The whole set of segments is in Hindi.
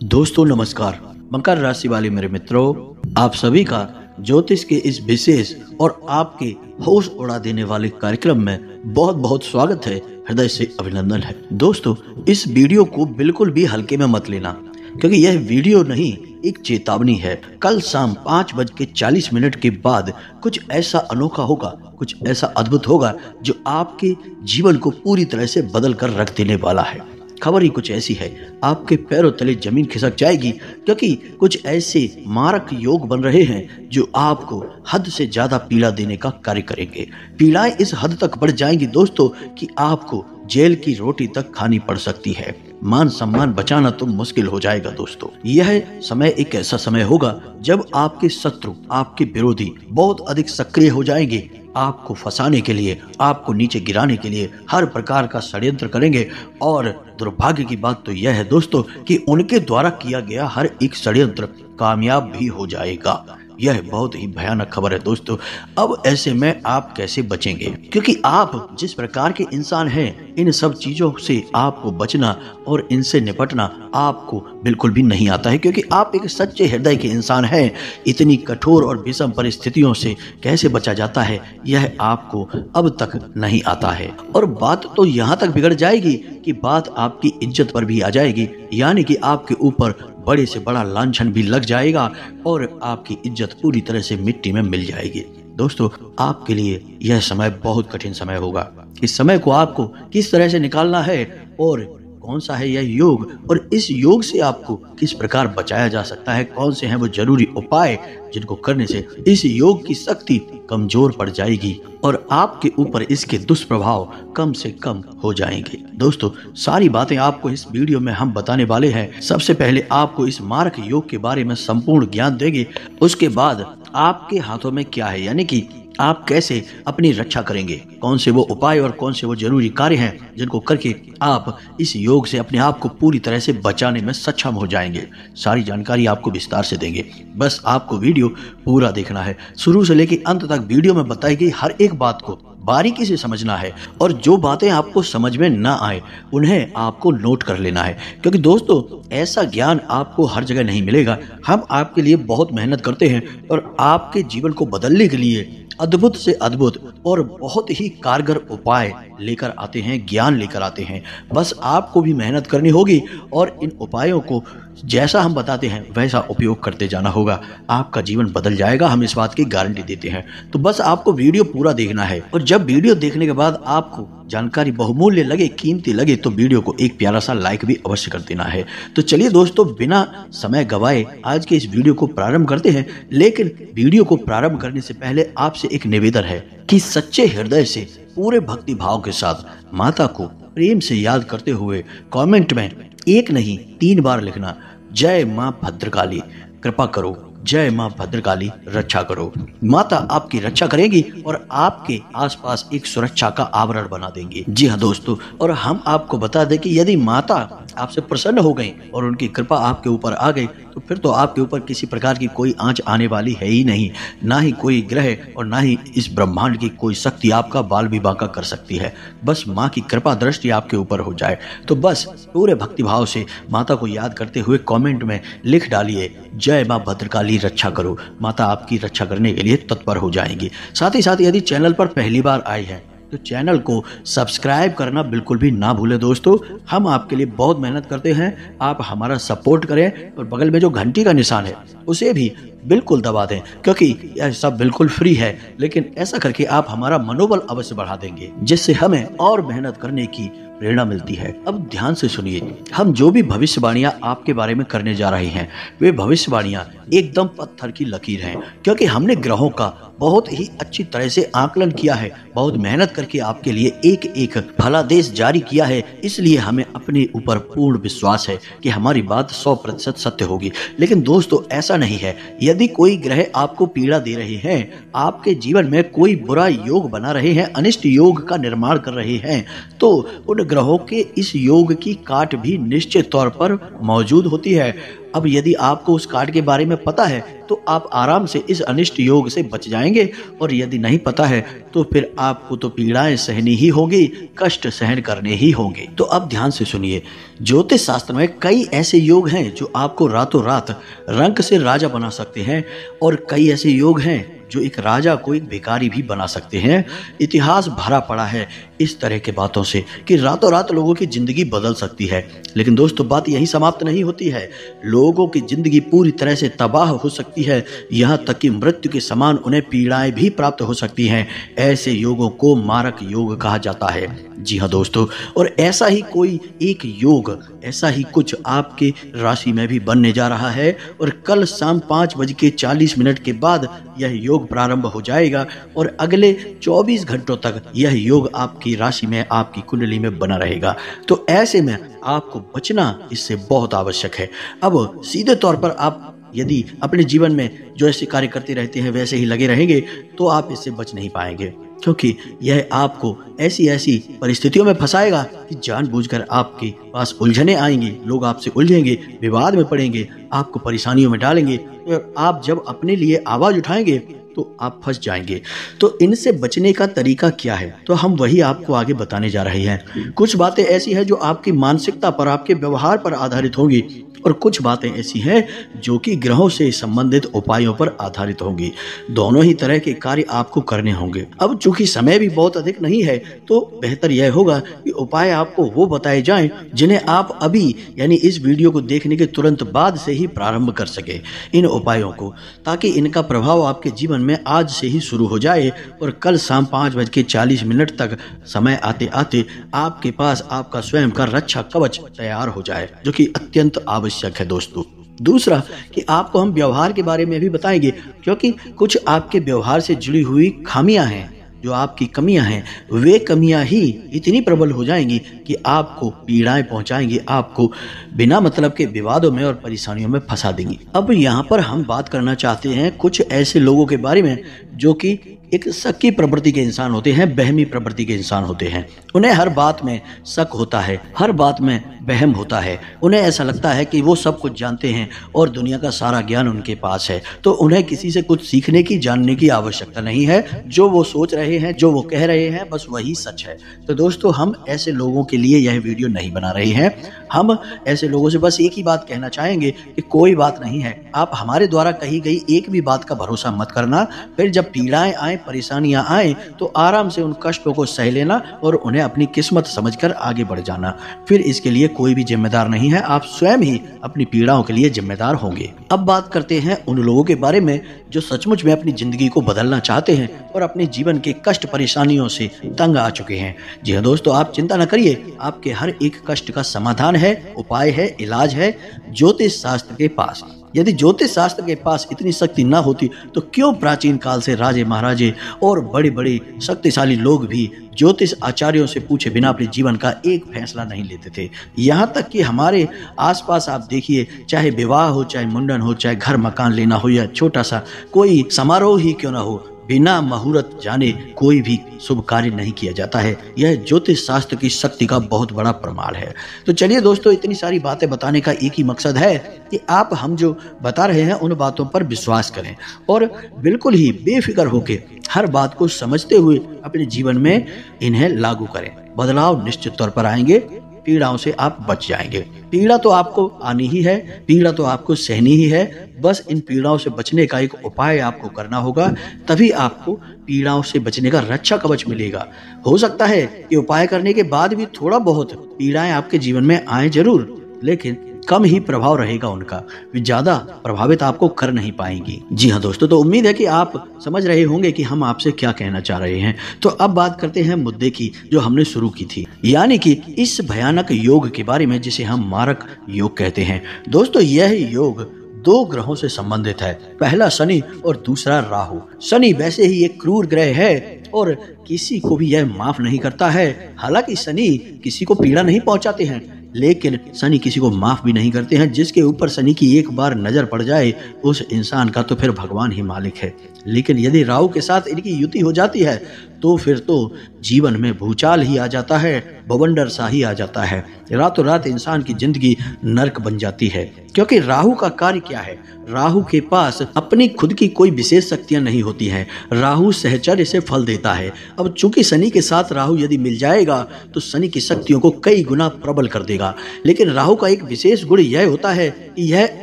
दोस्तों नमस्कार। मकर राशि वाले मेरे मित्रों, आप सभी का ज्योतिष के इस विशेष और आपके होश उड़ा देने वाले कार्यक्रम में बहुत बहुत स्वागत है। हृदय से अभिनंदन है। दोस्तों, इस वीडियो को बिल्कुल भी हल्के में मत लेना, क्योंकि यह वीडियो नहीं एक चेतावनी है। कल शाम 5:40 के बाद कुछ ऐसा अनोखा होगा, कुछ ऐसा अद्भुत होगा जो आपके जीवन को पूरी तरह से बदल कर रख देने वाला है। खबर ही कुछ ऐसी है, आपके पैरों तले जमीन खिसक जाएगी, क्योंकि कुछ ऐसे मारक योग बन रहे हैं जो आपको हद से ज्यादा पीड़ा देने का कार्य करेंगे। पीड़ाएं इस हद तक बढ़ जाएंगी दोस्तों कि आपको जेल की रोटी तक खानी पड़ सकती है। मान सम्मान बचाना तो मुश्किल हो जाएगा। दोस्तों, यह समय एक ऐसा समय होगा जब आपके शत्रु, आपके विरोधी बहुत अधिक सक्रिय हो जाएंगे। आपको फंसाने के लिए, आपको नीचे गिराने के लिए हर प्रकार का षड्यंत्र करेंगे। और दुर्भाग्य की बात तो यह है दोस्तों कि उनके द्वारा किया गया हर एक षड्यंत्र कामयाब भी हो जाएगा। यह बहुत ही भयानक खबर है दोस्तों। अब ऐसे में आप कैसे बचेंगे? क्योंकि आप जिस प्रकार के इंसान हैं, इन सब चीजों से आपको बचना और इनसे निपटना आपको बिल्कुल भी नहीं आता है, क्योंकि आप एक सच्चे हृदय के इंसान हैं। इतनी कठोर और विषम परिस्थितियों से कैसे बचा जाता है, यह आपको अब तक नहीं आता है। और बात तो यहाँ तक बिगड़ जाएगी कि बात आपकी इज्जत पर भी आ जाएगी, यानी कि आपके ऊपर बड़े से बड़ा लांछन भी लग जाएगा और आपकी इज्जत पूरी तरह से मिट्टी में मिल जाएगी। दोस्तों, आपके लिए यह समय बहुत कठिन समय होगा। इस समय को आपको किस तरह से निकालना है और कौन सा है यह योग, और इस योग से आपको किस प्रकार बचाया जा सकता है, कौन से हैं वो जरूरी उपाय जिनको करने से इस योग की शक्ति कमजोर पड़ जाएगी और आपके ऊपर इसके दुष्प्रभाव कम से कम हो जाएंगे। दोस्तों, सारी बातें आपको इस वीडियो में हम बताने वाले हैं। सबसे पहले आपको इस मारक योग के बारे में संपूर्ण ज्ञान देंगे। उसके बाद आपके हाथों में क्या है, यानी कि आप कैसे अपनी रक्षा करेंगे, कौन से वो उपाय और कौन से वो जरूरी कार्य हैं जिनको करके आप इस योग से अपने आप को पूरी तरह से बचाने में सक्षम हो जाएंगे। सारी जानकारी आपको विस्तार से देंगे। बस आपको वीडियो पूरा देखना है। शुरू से लेकर अंत तक वीडियो में बताई गई हर एक बात को बारीकी से समझना है, और जो बातें आपको समझ में ना आए उन्हें आपको नोट कर लेना है, क्योंकि दोस्तों ऐसा ज्ञान आपको हर जगह नहीं मिलेगा। हम आपके लिए बहुत मेहनत करते हैं और आपके जीवन को बदलने के लिए अद्भुत से अद्भुत और बहुत ही कारगर उपाय लेकर आते हैं, ज्ञान लेकर आते हैं। बस आपको भी मेहनत करनी होगी और इन उपायों को जैसा हम बताते हैं वैसा उपयोग करते जाना होगा। आपका जीवन बदल जाएगा, हम इस बात की गारंटी देते हैं। तो बस आपको वीडियो पूरा देखना है, और जब वीडियो देखने के बाद आपको जानकारी बहुमूल्य लगे, कीमती लगे, तो वीडियो को एक प्यारा सा लाइक भी अवश्य कर देना है। तो चलिए दोस्तों, बिना समय गवाए आज के इस वीडियो को प्रारंभ करते हैं। लेकिन वीडियो को प्रारंभ करने से पहले आपसे एक निवेदन है कि सच्चे हृदय से पूरे भक्ति भाव के साथ माता को प्रेम से याद करते हुए कमेंट में एक नहीं 3 बार लिखना, जय मां भद्रकाली कृपा करो, जय मां भद्रकाली रक्षा करो। माता आपकी रक्षा करेंगी और आपके आसपास एक सुरक्षा का आवरण बना देंगे। जी हाँ दोस्तों, और हम आपको बता दें कि यदि माता आपसे प्रसन्न हो गई और उनकी कृपा आपके ऊपर आ गई, तो फिर तो आपके ऊपर किसी प्रकार की कोई आंच आने वाली है ही नहीं। ना ही कोई ग्रह और ना ही इस ब्रह्मांड की कोई शक्ति आपका बाल भी बांका कर सकती है। बस माँ की कृपा दृष्टि आपके ऊपर हो जाए। तो बस पूरे भक्तिभाव से माता को याद करते हुए कमेंट में लिख डालिए, जय माँ भद्रकाली रक्षा करो। माता आपकी रक्षा करने के लिए तत्पर हो जाएंगी। साथ ही साथ यदि चैनल पर पहली बार आए हैं तो चैनल को सब्सक्राइब करना बिल्कुल भी ना भूलें। दोस्तों, हम आपके लिए बहुत मेहनत करते हैं, आप हमारा सपोर्ट करें और बगल में जो घंटी का निशान है उसे भी बिल्कुल दबा दें, क्योंकि यह सब बिल्कुल फ्री है। लेकिन ऐसा करके आप हमारा मनोबल अवश्य बढ़ा देंगे, जिससे हमें और मेहनत करने की प्रेरणा मिलती है। अब ध्यान से सुनिए, हम जो भी भविष्यवाणियां आपके बारे में करने जा रहे हैं वे भविष्यवाणियां एकदम पत्थर की लकीर हैं, क्योंकि हमने ग्रहों का बहुत ही अच्छी तरह से आकलन किया है, बहुत मेहनत करके आपके लिए एक एक फलादेश जारी किया है। इसलिए हमें अपने ऊपर पूर्ण विश्वास है कि हमारी बात 100% सत्य होगी। लेकिन दोस्तों, ऐसा नहीं है। यदि कोई ग्रह आपको पीड़ा दे रहे हैं, आपके जीवन में कोई बुरा योग बना रहे हैं, अनिष्ट योग का निर्माण कर रहे हैं, तो उन ग्रहों के इस योग की काट भी निश्चित तौर पर मौजूद होती है। अब यदि आपको उस काट के बारे में पता है तो आप आराम से इस अनिष्ट योग से बच जाएंगे, और यदि नहीं पता है तो फिर आपको तो पीड़ाएं सहनी ही होंगी, कष्ट सहन करने ही होंगे। तो अब ध्यान से सुनिए, ज्योतिष शास्त्र में कई ऐसे योग हैं जो आपको रातों रात रंक से राजा बना सकते हैं, और कई ऐसे योग हैं जो एक राजा को एक भिखारी भी बना सकते हैं। इतिहास भरा पड़ा है इस तरह के बातों से कि रातों रात लोगों की जिंदगी बदल सकती है। लेकिन दोस्तों, बात यही समाप्त नहीं होती है। लोगों की जिंदगी पूरी तरह से तबाह हो सकती है, यहाँ तक कि मृत्यु के समान उन्हें पीड़ाएं भी प्राप्त हो सकती हैं। ऐसे योगों को मारक योग कहा जाता है। जी हाँ दोस्तों, और ऐसा ही कोई एक योग, ऐसा ही कुछ आपके राशि में भी बनने जा रहा है, और कल शाम 5:40 के बाद यह योग प्रारंभ हो जाएगा, और अगले 24 घंटों तक यह योग आपकी राशि में, आपकी कुंडली में बना रहेगा। तो ऐसे में आपको बचना इससे बहुत आवश्यक है। अब सीधे तौर पर आप यदि अपने जीवन में जो ऐसे कार्य करते रहते हैं वैसे ही लगे रहेंगे तो आप इससे बच नहीं पाएंगे, क्योंकि यह आपको ऐसी ऐसी परिस्थितियों में फंसाएगा कि जानबूझकर आपके पास उलझने आएंगी, लोग आपसे उलझेंगे, विवाद में पड़ेंगे, आपको परेशानियों में डालेंगे, और आप जब अपने लिए आवाज उठाएंगे तो आप फंस जाएंगे। तो इनसे बचने का तरीका क्या है, तो हम वही आपको आगे बताने जा रहे हैं। कुछ बातें ऐसी हैं जो आपकी मानसिकता पर, आपके व्यवहार पर आधारित होंगी, और कुछ बातें ऐसी हैं जो कि ग्रहों से संबंधित उपायों पर आधारित होंगी। दोनों ही तरह के कार्य आपको करने होंगे। अब चूंकि समय भी बहुत अधिक नहीं है, तो बेहतर यह होगा कि उपाय आपको वो बताए जाएं जिन्हें आप अभी, यानी इस वीडियो को देखने के तुरंत बाद से ही प्रारंभ कर सके इन उपायों को, ताकि इनका प्रभाव आपके जीवन में आज से ही शुरू हो जाए, और कल शाम 5:40 तक समय आते आते आपके पास आपका स्वयं का रक्षा कवच तैयार हो जाए, जो कि अत्यंत आवश्यक है दोस्तों। दूसरा कि आपको हम व्यवहार के बारे में भी बताएंगे, क्योंकि कुछ आपके व्यवहार से जुड़ी हुई खामियां हैं, जो आपकी कमियां हैं, वे कमियां ही इतनी प्रबल हो जाएंगी कि आपको पीड़ाएं पहुंचाएंगी, आपको बिना मतलब के विवादों में और परेशानियों में फंसा देंगी। अब यहाँ पर हम बात करना चाहते हैं कुछ ऐसे लोगों के बारे में जो कि एक शक्की प्रवृत्ति के इंसान होते हैं, बहमी प्रवृत्ति के इंसान होते हैं। उन्हें हर बात में शक होता है, हर बात में वहम होता है। उन्हें ऐसा लगता है कि वो सब कुछ जानते हैं और दुनिया का सारा ज्ञान उनके पास है, तो उन्हें किसी से कुछ सीखने की, जानने की आवश्यकता नहीं है। जो वो सोच रहे हैं, जो वो कह रहे हैं, बस वही सच है। तो दोस्तों, हम ऐसे लोगों के लिए यह वीडियो नहीं बना रहे हैं। हम ऐसे लोगों से बस एक ही बात कहना चाहेंगे कि कोई बात नहीं है, आप हमारे द्वारा कही गई एक भी बात का भरोसा मत करना। फिर जब पीड़ाएं आए, परेशानियां आए, तो आराम से उन कष्टों को सह लेना और उन्हें अपनी किस्मत समझकर आगे बढ़ जाना। फिर इसके लिए कोई भी जिम्मेदार नहीं है, आप स्वयं ही अपनी पीड़ाओं के लिए जिम्मेदार होंगे। अब बात करते हैं उन लोगों के बारे में जो सचमुच में अपनी जिंदगी को बदलना चाहते हैं और अपने जीवन के कष्ट परेशानियों से तंग आ चुके हैं। जी हाँ दोस्तों, आप चिंता न करिए, आपके हर एक कष्ट का समाधान है, उपाय है, इलाज है ज्योतिष शास्त्र के पास। यदि ज्योतिष शास्त्र के पास इतनी शक्ति न होती तो क्यों प्राचीन काल से राजे महाराजे और बड़े बड़े शक्तिशाली लोग भी ज्योतिष आचार्यों से पूछे बिना अपने जीवन का एक फैसला नहीं लेते थे। यहाँ तक कि हमारे आसपास आप देखिए, चाहे विवाह हो, चाहे मुंडन हो, चाहे घर मकान लेना हो, या छोटा सा कोई समारोह ही क्यों ना हो, बिना मुहूर्त जाने कोई भी शुभ कार्य नहीं किया जाता है। यह ज्योतिष शास्त्र की शक्ति का बहुत बड़ा प्रमाण है। तो चलिए दोस्तों, इतनी सारी बातें बताने का एक ही मकसद है कि आप हम जो बता रहे हैं उन बातों पर विश्वास करें और बिल्कुल ही बेफिक्र होकर हर बात को समझते हुए अपने जीवन में इन्हें लागू करें। बदलाव निश्चित तौर पर आएंगे, पीड़ाओं से आप बच जाएंगे। पीड़ा तो आपको आनी ही है, पीड़ा तो आपको सहनी ही है। बस इन पीड़ाओं से बचने का एक उपाय आपको करना होगा, तभी आपको पीड़ाओं से बचने का रक्षा कवच मिलेगा। हो सकता है कि उपाय करने के बाद भी थोड़ा बहुत पीड़ाएं आपके जीवन में आए जरूर, लेकिन कम ही प्रभाव रहेगा उनका, वे ज्यादा प्रभावित आपको कर नहीं पाएंगी। जी हाँ दोस्तों, तो उम्मीद है कि आप समझ रहे होंगे कि हम आपसे क्या कहना चाह रहे हैं। तो अब बात करते हैं मुद्दे की जो हमने शुरू की थी, यानी कि इस भयानक योग के बारे में जिसे हम मारक योग कहते हैं। दोस्तों, यह योग दो ग्रहों से संबंधित है, पहला शनि और दूसरा राहु। शनि वैसे ही एक क्रूर ग्रह है और किसी को भी यह माफ नहीं करता है। हालांकि शनि किसी को पीड़ा नहीं पहुंचाते हैं, लेकिन शनि किसी को माफ भी नहीं करते हैं। जिसके ऊपर शनि की एक बार नजर पड़ जाए उस इंसान का तो फिर भगवान ही मालिक है। लेकिन यदि राहु के साथ इनकी युति हो जाती है तो फिर तो जीवन में भूचाल ही आ जाता है, बवंडर सा ही आ जाता है। रातों रात इंसान की जिंदगी नर्क बन जाती है। क्योंकि राहु का कार्य क्या है? राहु के पास अपनी खुद की कोई विशेष शक्तियां नहीं होती हैं। राहु सहचर्य से फल देता है। अब चूंकि शनि के साथ राहु यदि मिल जाएगा तो शनि की शक्तियों को कई गुना प्रबल कर देगा। लेकिन राहु का एक विशेष गुण यह होता है कि यह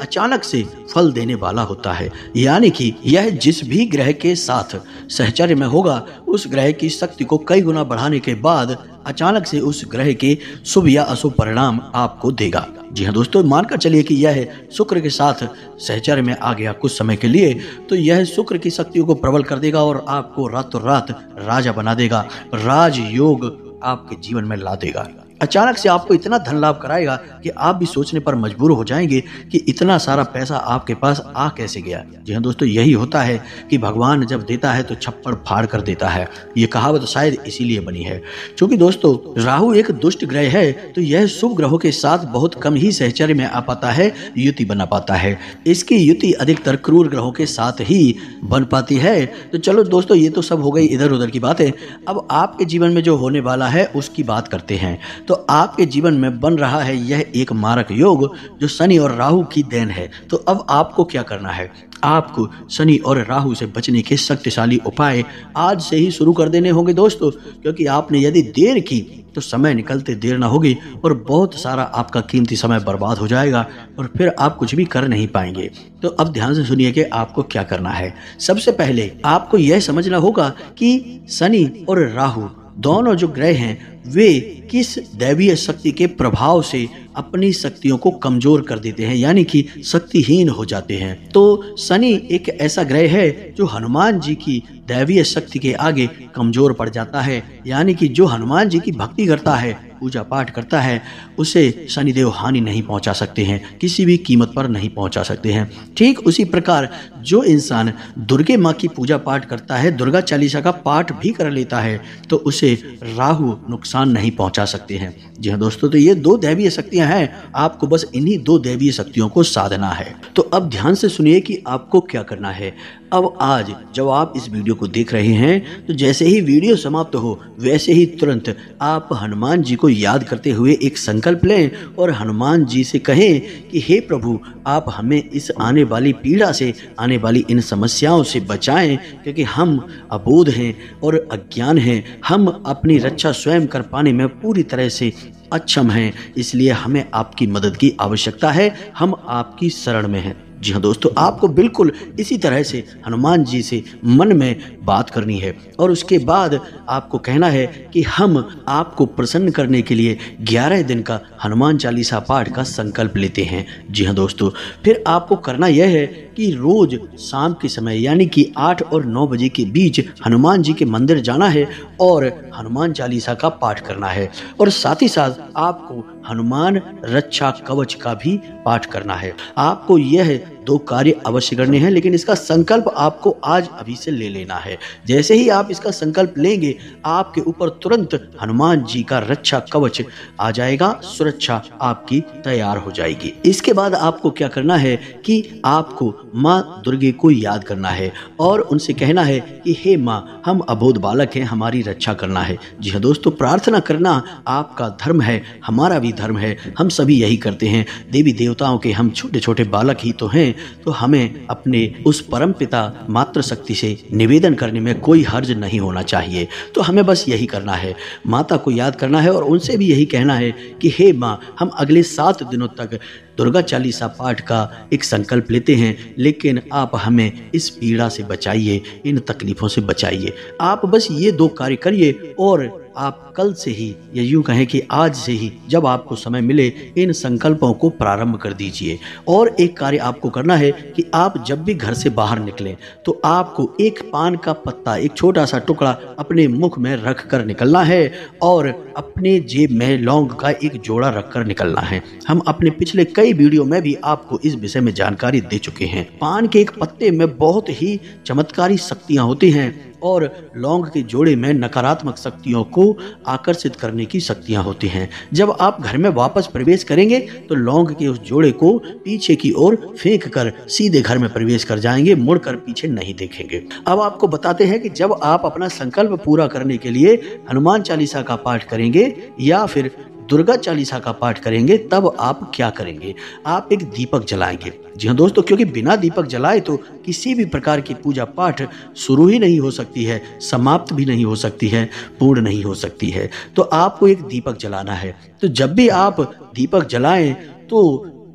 अचानक से फल देने वाला होता है, यानी कि यह जिस भी ग्रह के साथ सहचर्य में होगा उस ग्रह की शक्ति को कई गुना बढ़ाने के बाद अचानक से उस ग्रह के शुभ या अशुभ परिणाम आपको देगा। जी हाँ दोस्तों, मानकर चलिए कि यह शुक्र के साथ सहचर्य में आ गया कुछ समय के लिए, तो यह शुक्र की शक्तियों को प्रबल कर देगा और आपको रातों रात राजा बना देगा, राजयोग आपके जीवन में ला देगा। अचानक से आपको इतना धन लाभ कराएगा कि आप भी सोचने पर मजबूर हो जाएंगे कि इतना सारा पैसा आपके पास आ कैसे गया। जी हाँ दोस्तों, यही होता है कि भगवान जब देता है तो छप्पड़ फाड़ कर देता है। ये कहावत शायद इसीलिए बनी है। क्योंकि दोस्तों राहु एक दुष्ट ग्रह है, तो यह शुभ ग्रहों के साथ बहुत कम ही सहचर्य में आ पाता है, युति बना पाता है। इसकी युति अधिकतर क्रूर ग्रहों के साथ ही बन पाती है। तो चलो दोस्तों, ये तो सब हो गई इधर उधर की बातें। अब आपके जीवन में जो होने वाला है उसकी बात करते हैं। तो आपके जीवन में बन रहा है यह एक मारक योग जो शनि और राहु की देन है। तो अब आपको क्या करना है? आपको शनि और राहु से बचने के शक्तिशाली उपाय आज से ही शुरू कर देने होंगे दोस्तों, क्योंकि आपने यदि देर की तो समय निकलते देर ना होगी और बहुत सारा आपका कीमती समय बर्बाद हो जाएगा और फिर आप कुछ भी कर नहीं पाएंगे। तो अब ध्यान से सुनिए कि आपको क्या करना है। सबसे पहले आपको यह समझना होगा कि शनि और राहु दोनों जो ग्रह हैं वे किस दैवीय शक्ति के प्रभाव से अपनी शक्तियों को कमजोर कर देते हैं, यानी कि शक्तिहीन हो जाते हैं। तो शनि एक ऐसा ग्रह है जो हनुमान जी की दैवीय शक्ति के आगे कमजोर पड़ जाता है, यानी कि जो हनुमान जी की भक्ति करता है, पूजा पाठ करता है, उसे शनिदेव हानि नहीं पहुंचा सकते हैं, किसी भी कीमत पर नहीं पहुंचा सकते हैं। ठीक उसी प्रकार जो इंसान दुर्गे माँ की पूजा पाठ करता है, दुर्गा चालीसा का पाठ भी कर लेता है, तो उसे राहु नुकसान नहीं पहुंचा सकते हैं। जी हाँ दोस्तों, तो ये दो दैवीय शक्तियां हैं, आपको बस इन्हीं दो दैवीय शक्तियों को साधना है। तो अब ध्यान से सुनिए कि आपको क्या करना है। अब आज जब आप इस वीडियो को देख रहे हैं तो जैसे ही वीडियो समाप्त हो वैसे ही तुरंत आप हनुमान जी को याद करते हुए एक संकल्प लें और हनुमान जी से कहें कि हे प्रभु, आप हमें इस आने वाली पीड़ा से, आने वाली इन समस्याओं से बचाएं, क्योंकि हम अबोध हैं और अज्ञान हैं। हम अपनी रक्षा स्वयं कर पाने में पूरी तरह से अक्षम हैं, इसलिए हमें आपकी मदद की आवश्यकता है, हम आपकी शरण में हैं। जी हाँ दोस्तों, आपको बिल्कुल इसी तरह से हनुमान जी से मन में बात करनी है और उसके बाद आपको कहना है कि हम आपको प्रसन्न करने के लिए 11 दिन का हनुमान चालीसा पाठ का संकल्प लेते हैं। जी हाँ दोस्तों, फिर आपको करना यह है कि रोज शाम के समय यानी कि 8 और 9 बजे के बीच हनुमान जी के मंदिर जाना है और हनुमान चालीसा का पाठ करना है और साथ ही साथ आपको हनुमान रक्षा कवच का भी पाठ करना है। आपको यह 2 कार्य अवश्य करने हैं, लेकिन इसका संकल्प आपको आज अभी से ले लेना है। जैसे ही आप इसका संकल्प लेंगे आपके ऊपर तुरंत हनुमान जी का रक्षा कवच आ जाएगा, सुरक्षा आपकी तैयार हो जाएगी। इसके बाद आपको क्या करना है कि आपको माँ दुर्गे को याद करना है और उनसे कहना है कि हे माँ, हम अबोध बालक हैं, हमारी रक्षा करना है। जी हाँ दोस्तों, प्रार्थना करना आपका धर्म है, हमारा भी धर्म है, हम सभी यही करते हैं। देवी देवताओं के हम छोटे छोटे बालक ही तो हैं, तो हमें अपने उस परम पिता मातृशक्ति से निवेदन करने में कोई हर्ज नहीं होना चाहिए। तो हमें बस यही करना है, माता को याद करना है और उनसे भी यही कहना है कि हे माँ, हम अगले 7 दिनों तक दुर्गा चालीसा पाठ का एक संकल्प लेते हैं, लेकिन आप हमें इस पीड़ा से बचाइए, इन तकलीफों से बचाइए। आप बस ये 2 कार्य करिए और आप कल से ही या यूं कहें कि आज से ही जब आपको समय मिले इन संकल्पों को प्रारंभ कर दीजिए। और एक कार्य आपको करना है कि आप जब भी घर से बाहर निकलें तो आपको एक पान का पत्ता, एक छोटा सा टुकड़ा अपने मुख में रख कर निकलना है और अपने जेब में लौंग का एक जोड़ा रख कर निकलना है। हम अपने पिछले कई वीडियो में भी आपको इस विषय में जानकारी दे चुके हैं। पान के एक पत्ते में बहुत ही चमत्कारी शक्तियां होती हैं। और लौंग के जोड़े में नकारात्मक शक्तियों को आकर्षित करने की शक्तियां होती हैं। जब आप घर में वापस प्रवेश करेंगे तो लौंग के उस जोड़े को पीछे की ओर फेंक कर सीधे घर में प्रवेश कर जाएंगे, मुड़कर पीछे नहीं देखेंगे। अब आपको बताते हैं कि जब आप अपना संकल्प पूरा करने के लिए हनुमान चालीसा का पाठ करेंगे या फिर दुर्गा चालीसा का पाठ करेंगे, तब आप क्या करेंगे? आप एक दीपक जलाएंगे। जी हाँ दोस्तों, क्योंकि बिना दीपक जलाए तो किसी भी प्रकार की पूजा पाठ शुरू ही नहीं हो सकती है, समाप्त भी नहीं हो सकती है, पूर्ण नहीं हो सकती है। तो आपको एक दीपक जलाना है। तो जब भी आप दीपक जलाएं तो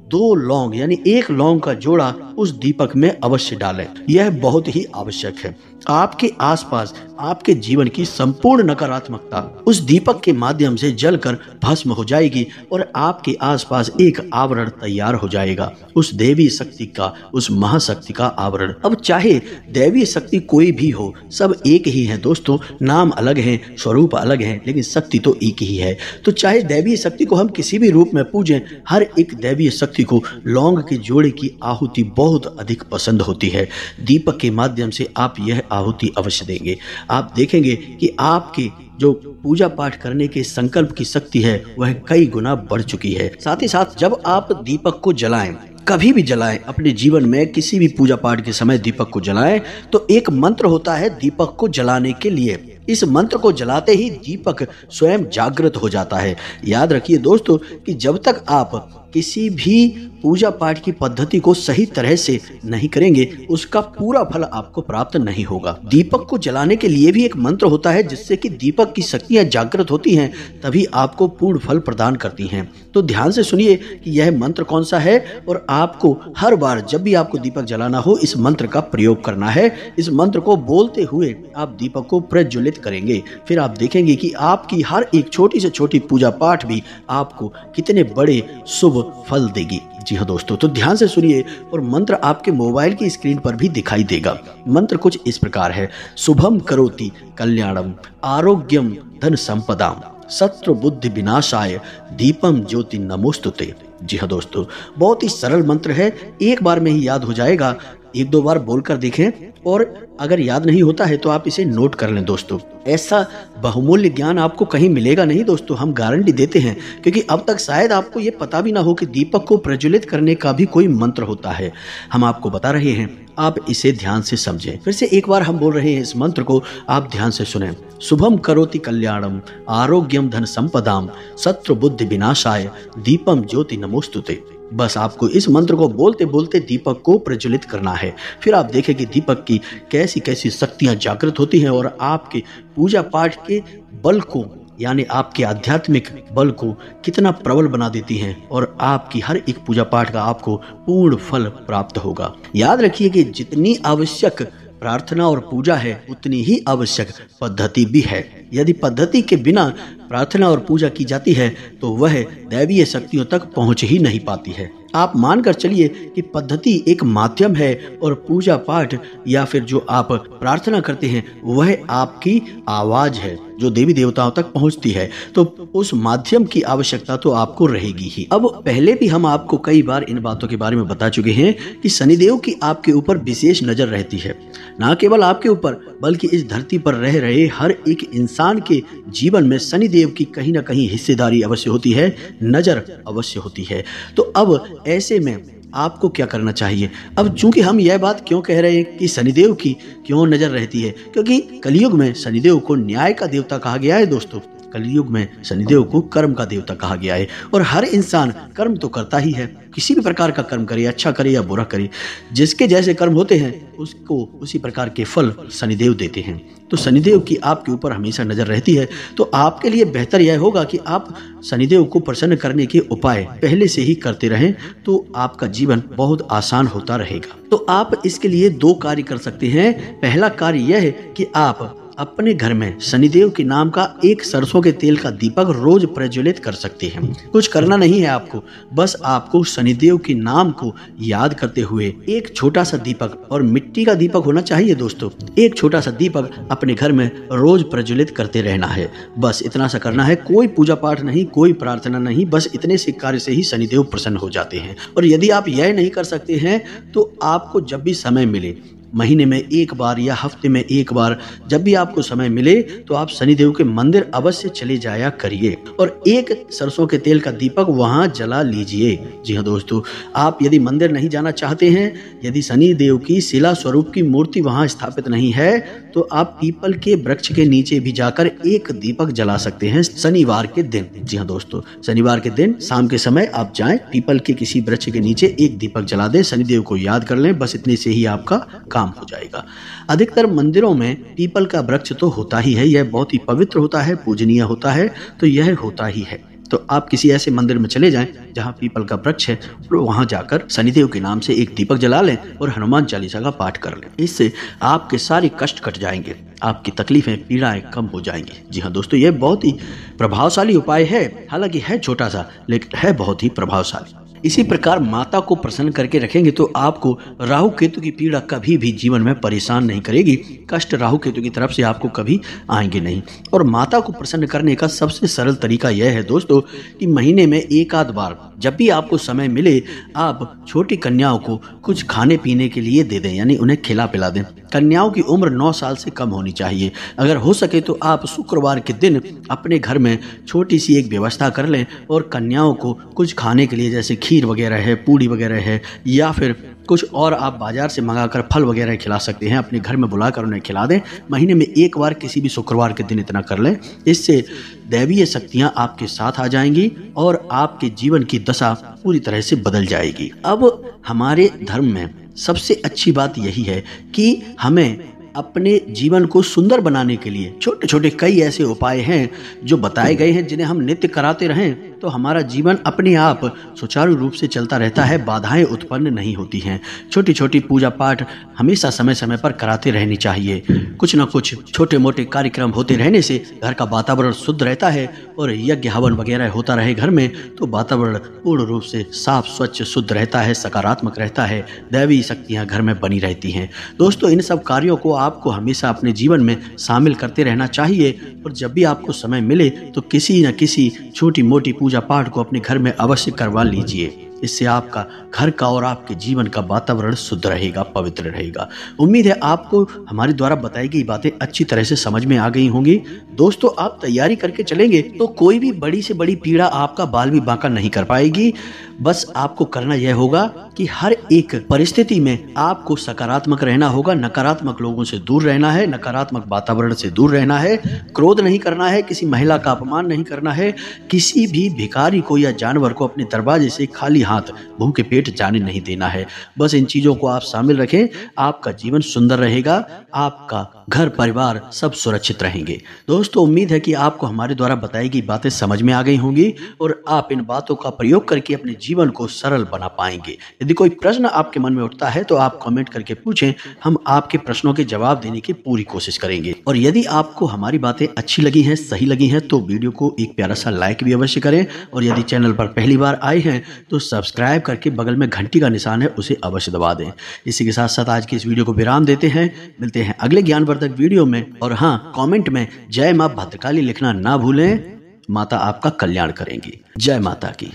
2 लौंग यानी 1 लौंग का जोड़ा उस दीपक में अवश्य डालें। यह बहुत ही आवश्यक है। आपके आसपास आपके जीवन की संपूर्ण नकारात्मकता उस दीपक के माध्यम से जलकर भस्म हो जाएगी और आपके आसपास एक आवरण तैयार हो जाएगा, उस देवी शक्ति का, उस महाशक्ति का आवरण। अब चाहे दैवीय शक्ति कोई भी हो, सब एक ही है दोस्तों, नाम अलग है, स्वरूप अलग है, लेकिन शक्ति तो एक ही है। तो चाहे दैवीय शक्ति को हम किसी भी रूप में पूजें, हर एक दैवीय शक्ति को लौंग के जोड़े की आहुति बहुत अधिक पसंद होती है। दीपक के माध्यम से आप यह आहुति अवश्य देंगे। आप देखेंगे कि आपके जो पूजा पाठ करने के संकल्प की शक्ति है वह कई गुना बढ़ चुकी है। साथ ही साथ जब आप दीपक को जलाएं, कभी भी जलाएं, अपने जीवन में किसी भी पूजा पाठ के समय दीपक को जलाएं, तो एक मंत्र होता है दीपक को जलाने के लिए। इस मंत्र को जलाते ही दीपक स्वयं जागृत हो जाता है। याद रखिए दोस्तों कि जब तक आप किसी भी पूजा पाठ की पद्धति को सही तरह से नहीं करेंगे, उसका पूरा फल आपको प्राप्त नहीं होगा। दीपक को जलाने के लिए भी एक मंत्र होता है जिससे कि दीपक की शक्तियां जागृत होती हैं, तभी आपको पूर्ण फल प्रदान करती हैं। तो ध्यान से सुनिए कि यह मंत्र कौन सा है और आपको हर बार जब भी आपको दीपक जलाना हो इस मंत्र का प्रयोग करना है। इस मंत्र को बोलते हुए आप दीपक को प्रज्वलित करेंगे। फिर आप देखेंगे कि आपकी हर एक छोटी से छोटी पूजा पाठ भी आपको कितने बड़े शुभ फल देगी। जी हाँ दोस्तों, तो ध्यान से सुनिए और मंत्र आपके मोबाइल की स्क्रीन पर भी दिखाई देगा। मंत्र कुछ इस प्रकार है: शुभम करोति कल्याणम आरोग्यम धन संपदाम शत्रु बुद्धि विनाशाय दीपम ज्योति नमोस्तुते। जी हाँ दोस्तों, बहुत ही सरल मंत्र है, एक बार में ही याद हो जाएगा। 1-2 बार बोलकर देखें और अगर याद नहीं होता है तो आप इसे नोट कर लें दोस्तों। ऐसा बहुमूल्य ज्ञान आपको कहीं मिलेगा नहीं दोस्तों, हम गारंटी देते हैं, क्योंकि अब तक शायद आपको ये पता भी ना हो कि दीपक को प्रज्वलित करने का भी कोई मंत्र होता है। हम आपको बता रहे हैं, आप इसे ध्यान से समझें। फिर से एक बार हम बोल रहे हैं इस मंत्र को, आप ध्यान से सुनें। शुभम करोति कल्याणम आरोग्यम धन संपदाम शत्रु बुद्धि विनाशाय दीपम ज्योति नमोस्तुते। बस आपको इस मंत्र को बोलते बोलते दीपक को प्रज्वलित करना है। फिर आप देखें कि दीपक की कैसी कैसी शक्तियां जागृत होती हैं और आपके पूजा पाठ के बल को, यानी आपके आध्यात्मिक बल को कितना प्रबल बना देती हैं और आपकी हर एक पूजा पाठ का आपको पूर्ण फल प्राप्त होगा। याद रखिए कि जितनी आवश्यक प्रार्थना और पूजा है उतनी ही आवश्यक पद्धति भी है। यदि पद्धति के बिना प्रार्थना और पूजा की जाती है तो वह दैवीय शक्तियों तक पहुंच ही नहीं पाती है। आप मानकर चलिए कि पद्धति एक माध्यम है और पूजा पाठ या फिर जो आप प्रार्थना करते हैं वह आपकी आवाज है जो देवी देवताओं तक पहुंचती है, तो उस माध्यम की आवश्यकता तो आपको रहेगी ही। अब पहले भी हम आपको कई बार इन बातों के बारे में बता चुके हैं कि शनिदेव की आपके ऊपर विशेष नजर रहती है। न केवल आपके ऊपर बल्कि इस धरती पर रह रहे हर एक इंसान के जीवन में शनिदेव की कहीं ना कहीं हिस्सेदारी अवश्य होती है, नजर अवश्य होती है। तो अब ऐसे में आपको क्या करना चाहिए? अब चूंकि हम यह बात क्यों कह रहे हैं कि शनिदेव की क्यों नजर रहती है, क्योंकि कलयुग में शनिदेव को न्याय का देवता कहा गया है दोस्तों। कलयुग में शनिदेव को कर्म का देवता कहा गया है और हर इंसान कर्म तो करता ही है, किसी भी प्रकार का कर्म करे, अच्छा करे या बुरा करे, जिसके जैसे कर्म होते हैं उसको उसी प्रकार के फल शनिदेव देते हैं। तो शनिदेव की आपके ऊपर हमेशा नजर रहती है। तो आपके लिए बेहतर यह होगा कि आप शनिदेव को प्रसन्न करने के उपाय पहले से ही करते रहें, तो आपका जीवन बहुत आसान होता रहेगा। तो आप इसके लिए 2 कार्य कर सकते हैं। पहला कार्य यह है कि आप अपने घर में शनिदेव के नाम का एक सरसों के तेल का दीपक रोज प्रज्वलित कर सकते हैं। कुछ करना नहीं है आपको, बस आपको शनिदेव के नाम को याद करते हुए एक छोटा सा दीपक, और मिट्टी का दीपक होना चाहिए दोस्तों, एक छोटा सा दीपक अपने घर में रोज प्रज्वलित करते रहना है। बस इतना सा करना है, कोई पूजा पाठ नहीं, कोई प्रार्थना नहीं, बस इतने से कार्य से ही शनिदेव प्रसन्न हो जाते हैं। और यदि आप यह नहीं कर सकते हैं तो आपको जब भी समय मिले महीने में एक बार या हफ्ते में एक बार जब भी आपको समय मिले तो आप शनिदेव के मंदिर अवश्य चले जाया करिए और एक सरसों के तेल का दीपक वहां जला लीजिए। जी हाँ दोस्तों, आप यदि मंदिर नहीं जाना चाहते हैं, यदि शनिदेव की शिला स्वरूप की मूर्ति वहां स्थापित नहीं है, तो आप पीपल के वृक्ष के नीचे भी जाकर एक दीपक जला सकते हैं शनिवार के दिन। जी हाँ दोस्तों, शनिवार के दिन शाम के समय आप जाएं, पीपल के किसी वृक्ष के नीचे एक दीपक जला दें, शनिदेव को याद कर लें, बस इतने से ही आपका काम हो जाएगा। अधिकतर मंदिरों में पीपल का वृक्ष तो होता ही है, यह बहुत ही पवित्र होता है, पूजनीय होता है, तो यह होता ही है। तो आप किसी ऐसे मंदिर में चले जाएं जहां पीपल का वृक्ष है और वहां जाकर शनिदेव के नाम से एक दीपक जला लें और हनुमान चालीसा का पाठ कर लें। इससे आपके सारे कष्ट कट जाएंगे, आपकी तकलीफें पीड़ाएं कम हो जाएंगी। जी हाँ दोस्तों, यह बहुत ही प्रभावशाली उपाय है, हालांकि है छोटा सा लेकिन है बहुत ही प्रभावशाली। इसी प्रकार माता को प्रसन्न करके रखेंगे तो आपको राहु केतु की पीड़ा कभी भी जीवन में परेशान नहीं करेगी। कष्ट राहु केतु की तरफ से आपको कभी आएंगे नहीं। और माता को प्रसन्न करने का सबसे सरल तरीका यह है दोस्तों कि महीने में एक आध बार जब भी आपको समय मिले आप छोटी कन्याओं को कुछ खाने पीने के लिए दे दें, यानी उन्हें खिला पिला दें। कन्याओं की उम्र 9 साल से कम होनी चाहिए। अगर हो सके तो आप शुक्रवार के दिन अपने घर में छोटी सी एक व्यवस्था कर लें और कन्याओं को कुछ खाने के लिए, जैसे खीर वगैरह है, पूड़ी वगैरह है, या फिर कुछ और आप बाजार से मंगाकर फल वगैरह खिला सकते हैं, अपने घर में बुलाकर उन्हें खिला दें। महीने में एक बार किसी भी शुक्रवार के दिन इतना कर लें। इससे दैवीय शक्तियां आपके साथ आ जाएंगी और आपके जीवन की दशा पूरी तरह से बदल जाएगी। अब हमारे धर्म में सबसे अच्छी बात यही है कि हमें अपने जीवन को सुंदर बनाने के लिए छोटे छोटे कई ऐसे उपाय हैं जो बताए गए हैं, जिन्हें हम नित्य कराते रहें तो हमारा जीवन अपने आप सुचारू रूप से चलता रहता है, बाधाएं उत्पन्न नहीं होती हैं। छोटी छोटी पूजा पाठ हमेशा समय समय पर कराते रहनी चाहिए। कुछ न कुछ छोटे मोटे कार्यक्रम होते रहने से घर का वातावरण शुद्ध रहता है और यज्ञ हवन वगैरह होता रहे घर में तो वातावरण पूर्ण रूप से साफ स्वच्छ शुद्ध रहता है, सकारात्मक रहता है, दैवी शक्तियाँ घर में बनी रहती हैं। दोस्तों, इन सब कार्यों को आपको हमेशा अपने जीवन में शामिल करते रहना चाहिए और जब भी आपको समय मिले तो किसी न किसी छोटी मोटी पूजा पाठ को अपने घर में अवश्य करवा लीजिए। इससे आपका घर का और आपके जीवन का वातावरण शुद्ध रहेगा, पवित्र रहेगा। उम्मीद है आपको हमारे द्वारा बताई गई बातें अच्छी तरह से समझ में आ गई होंगी। दोस्तों, आप तैयारी करके चलेंगे तो कोई भी बड़ी से बड़ी पीड़ा आपका बाल भी बांका नहीं कर पाएगी। बस आपको करना यह होगा कि हर एक परिस्थिति में आपको सकारात्मक रहना होगा, नकारात्मक लोगों से दूर रहना है, नकारात्मक वातावरण से दूर रहना है, क्रोध नहीं करना है, किसी महिला का अपमान नहीं करना है, किसी भी भिखारी को या जानवर को अपने दरवाजे से खाली हाथ भूखे पेट जाने नहीं देना है। बस इन चीजों को आप शामिल रखें, आपका जीवन सुंदर रहेगा, आपका घर परिवार सब सुरक्षित रहेंगे। दोस्तों, उम्मीद है कि आपको हमारे द्वारा बताई गई बातें समझ में आ गई होंगी और आप इन बातों का प्रयोग करके अपने जीवन को सरल बना पाएंगे। यदि कोई प्रश्न आपके मन में उठता है तो आप कमेंट करके पूछें, हम आपके प्रश्नों के जवाब देने की पूरी कोशिश करेंगे। और यदि आपको हमारी बातें अच्छी लगी हैं, सही लगी हैं, तो वीडियो को एक प्यारा सा लाइक भी अवश्य करें और यदि चैनल पर पहली बार आए हैं तो सब्सक्राइब करके बगल में घंटी का निशान है उसे अवश्य दबा दें। इसी के साथ साथ आज की इस वीडियो को विराम देते हैं। मिलते हैं अगले ज्ञानवर्धक वीडियो में। और हाँ, कमेंट में जय मां भद्रकाली लिखना ना भूलें। माता आपका कल्याण करेंगी। जय माता की।